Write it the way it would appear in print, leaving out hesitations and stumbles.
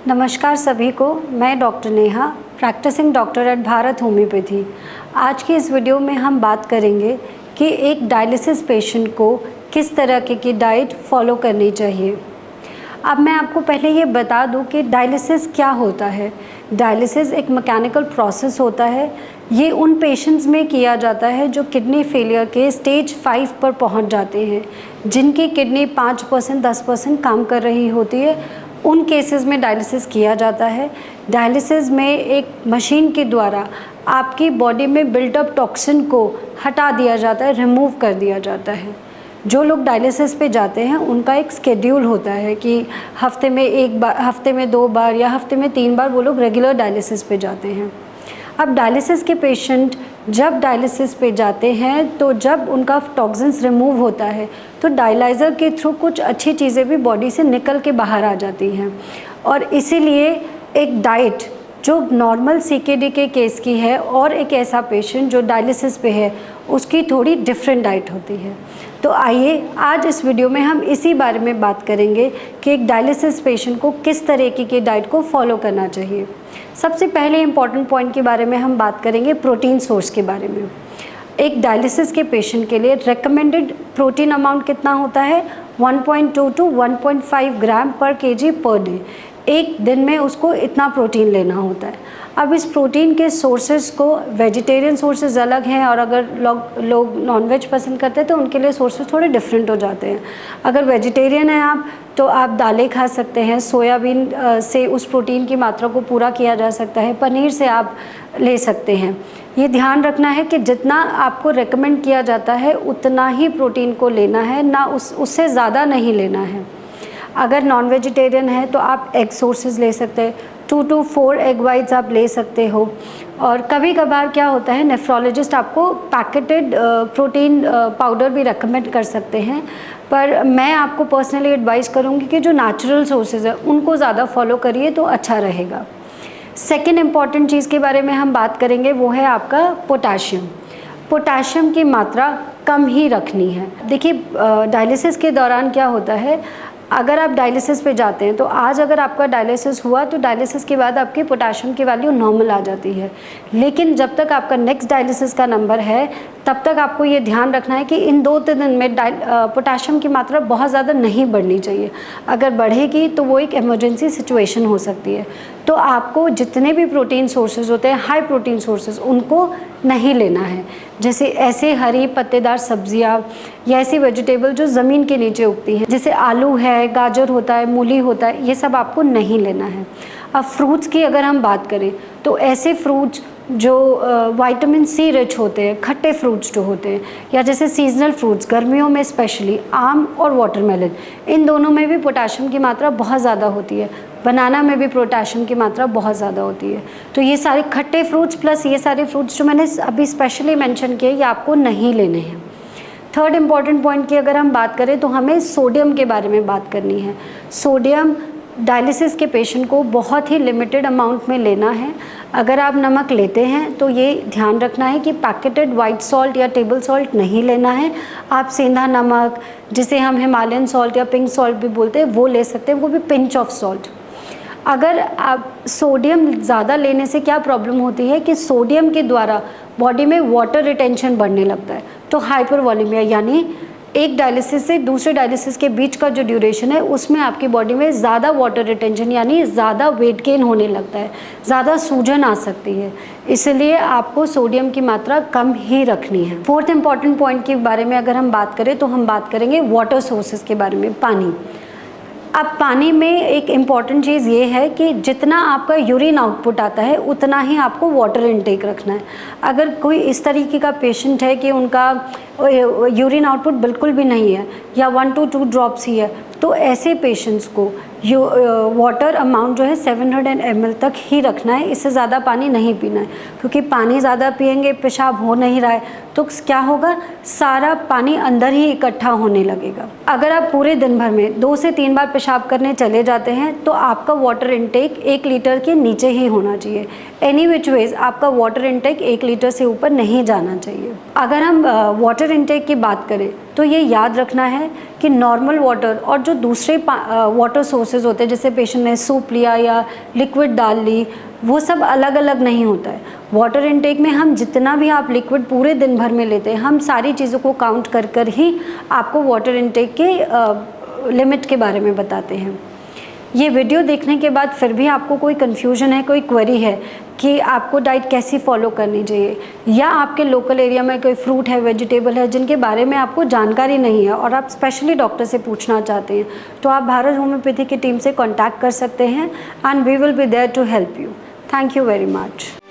नमस्कार सभी को, मैं doctor Neha, practising doctor at Bharat homeopathy. आज की इस वीडियो में हम बात करेंगे कि एक डायलिसिस पेशेंट को किस तरह की डाइट फॉलो करनी चाहिए। अब मैं आपको पहले ये बता दूं कि डायलिसिस क्या होता है। डायलिसिस एक मैकेनिकल प्रोसेस होता है। ये उन पेशेंट्स में किया जाता है जो किडनी फेलियर के स्टेज 5 पर पहुंच जाते हैं, जिनकी किडनी 5% 10% काम कर रही होती है। उन केसेस में डायलिसिस किया जाता है। डायलिसिस में एक मशीन के द्वारा आपकी बॉडी में बिल्टअप टॉक्सिन को हटा दिया जाता है, रिमूव कर दिया जाता है। जो लोग डायलिसिस पे जाते हैं उनका एक स्केड्यूल होता है कि हफ्ते में 1 बार, हफ्ते में 2 बार या हफ्ते में 3 बार वो लोग रेगुलर डायलिसिस पे जाते हैं। अब डायलिसिस के पेशेंट जब डायलिसिस पे जाते हैं तो जब उनका टॉक्सिन्स रिमूव होता है तो डायलाइज़र के थ्रू कुछ अच्छी चीज़ें भी बॉडी से निकल के बाहर आ जाती हैं, और इसीलिए एक डाइट जो नॉर्मल सीकेडी के केस की है और एक ऐसा पेशेंट जो डायलिसिस पे है उसकी थोड़ी डिफरेंट डाइट होती है। तो आइए आज इस वीडियो में हम इसी बारे में बात करेंगे कि एक डायलिसिस पेशेंट को किस तरीके की डाइट को फॉलो करना चाहिए। सबसे पहले इम्पॉर्टेंट पॉइंट के बारे में हम बात करेंगे प्रोटीन सोर्स के बारे में। एक डायलिसिस के पेशेंट के लिए रेकमेंडेड प्रोटीन अमाउंट कितना होता है? 1.2 to 1.5 ग्राम पर केजी पर डे। एक दिन में उसको इतना प्रोटीन लेना होता है। अब इस प्रोटीन के सोर्सेज को वेजिटेरियन सोर्सेज अलग हैं, और अगर लोग नॉनवेज पसंद करते हैं तो उनके लिए सोर्सेज थोड़े डिफरेंट हो जाते हैं। अगर वेजिटेरियन हैं आप तो आप दालें खा सकते हैं, सोयाबीन से उस प्रोटीन की मात्रा को पूरा किया जा सकता है, पनीर से आप ले सकते हैं। ये ध्यान रखना है कि जितना आपको रेकमेंड किया जाता है उतना ही प्रोटीन को लेना है, ना उससे ज़्यादा नहीं लेना है। अगर नॉन वेजिटेरियन है तो आप एग सोर्सेज ले सकते हैं, 2 to 4 एग वाइट्स आप ले सकते हो। और कभी कभार क्या होता है, नेफ्रोलॉजिस्ट आपको पैकेटेड प्रोटीन पाउडर भी रेकमेंड कर सकते हैं, पर मैं आपको पर्सनली एडवाइस करूँगी कि जो नेचुरल सोर्सेज है उनको ज़्यादा फॉलो करिए तो अच्छा रहेगा। सेकेंड इम्पॉर्टेंट चीज़ के बारे में हम बात करेंगे, वो है आपका पोटाशियम। पोटाशियम की मात्रा कम ही रखनी है। देखिए डायलिसिस के दौरान क्या होता है, अगर आप डायलिसिस पे जाते हैं तो आज अगर आपका डायलिसिस हुआ तो डायलिसिस के बाद आपकी पोटाशियम की वैल्यू नॉर्मल आ जाती है, लेकिन जब तक आपका नेक्स्ट डायलिसिस का नंबर है तब तक आपको ये ध्यान रखना है कि इन 2-3 दिन में पोटाशियम की मात्रा बहुत ज़्यादा नहीं बढ़नी चाहिए। अगर बढ़ेगी तो वो एक इमरजेंसी सिचुएशन हो सकती है। तो आपको जितने भी प्रोटीन सोर्सेज होते हैं, हाई प्रोटीन सोर्सेज, उनको नहीं लेना है। जैसे ऐसे हरी पत्तेदार सब्जियां या ऐसी वेजिटेबल जो ज़मीन के नीचे उगती हैं, जैसे आलू है, गाजर होता है, मूली होता है, ये सब आपको नहीं लेना है। अब फ्रूट्स की अगर हम बात करें तो ऐसे फ्रूट्स जो विटामिन सी रिच होते हैं, खट्टे फ्रूट्स जो होते हैं, या जैसे सीजनल फ्रूट्स गर्मियों में स्पेशली आम और वाटरमेलन, इन दोनों में भी पोटाशियम की मात्रा बहुत ज़्यादा होती है। बनाना में भी पोटाशियम की मात्रा बहुत ज़्यादा होती है। तो ये सारे खट्टे फ्रूट्स प्लस ये सारे फ्रूट्स जो मैंने अभी स्पेशली मेंशन किए, ये आपको नहीं लेने हैं। थर्ड इम्पॉर्टेंट पॉइंट की अगर हम बात करें तो हमें सोडियम के बारे में बात करनी है। सोडियम डायलिसिस के पेशेंट को बहुत ही लिमिटेड अमाउंट में लेना है। अगर आप नमक लेते हैं तो ये ध्यान रखना है कि पैकेटेड वाइट सॉल्ट या टेबल सॉल्ट नहीं लेना है। आप सेंधा नमक, जिसे हम हिमालयन सॉल्ट या पिंक सॉल्ट भी बोलते हैं, वो ले सकते हैं, वो भी पिंच ऑफ सॉल्ट। अगर आप सोडियम ज़्यादा लेने से क्या प्रॉब्लम होती है कि सोडियम के द्वारा बॉडी में वाटर रिटेंशन बढ़ने लगता है, तो हाइपरवॉलीमिया यानी एक डायलिसिस से दूसरे डायलिसिस के बीच का जो ड्यूरेशन है उसमें आपकी बॉडी में ज़्यादा वाटर रिटेंशन यानी ज़्यादा वेट गेन होने लगता है, ज़्यादा सूजन आ सकती है। इसलिए आपको सोडियम की मात्रा कम ही रखनी है। फोर्थ इंपॉर्टेंट पॉइंट के बारे में अगर हम बात करें तो हम बात करेंगे वाटर सोर्सेज के बारे में, पानी। अब पानी में एक इम्पॉर्टेंट चीज़ ये है कि जितना आपका यूरिन आउटपुट आता है उतना ही आपको वाटर इनटेक रखना है। अगर कोई इस तरीके का पेशेंट है कि उनका यूरिन आउटपुट बिल्कुल भी नहीं है या 1 to 2 ड्रॉप्स ही है, तो ऐसे पेशेंट्स को वाटर अमाउंट जो है 700 ml तक ही रखना है। इससे ज़्यादा पानी नहीं पीना है, क्योंकि पानी ज़्यादा पिएंगे, पेशाब हो नहीं रहा है तो क्या होगा, सारा पानी अंदर ही इकट्ठा होने लगेगा। अगर आप पूरे दिन भर में 2 से 3 बार पेशाब करने चले जाते हैं तो आपका वाटर इनटेक 1 लीटर के नीचे ही होना चाहिए। एनी विच वेज आपका वाटर इनटेक 1 लीटर से ऊपर नहीं जाना चाहिए। अगर हम वाटर इनटेक की बात करें तो ये याद रखना है कि नॉर्मल वाटर और जो दूसरे वाटर सोर्सेज सोर्सेज होते हैं, जैसे पेशेंट ने सूप लिया या लिक्विड डाल ली, वो सब अलग अलग नहीं होता है। वाटर इनटेक में हम जितना भी आप लिक्विड पूरे दिन भर में लेते हैं, हम सारी चीज़ों को काउंट कर कर ही आपको वाटर इनटेक के लिमिट के बारे में बताते हैं। ये वीडियो देखने के बाद फिर भी आपको कोई कन्फ्यूजन है, कोई क्वेरी है कि आपको डाइट कैसी फॉलो करनी चाहिए, या आपके लोकल एरिया में कोई फ्रूट है, वेजिटेबल है जिनके बारे में आपको जानकारी नहीं है और आप स्पेशली डॉक्टर से पूछना चाहते हैं, तो आप भारत होम्योपैथी की टीम से कॉन्टैक्ट कर सकते हैं and we will be there to help you. Thank you very much.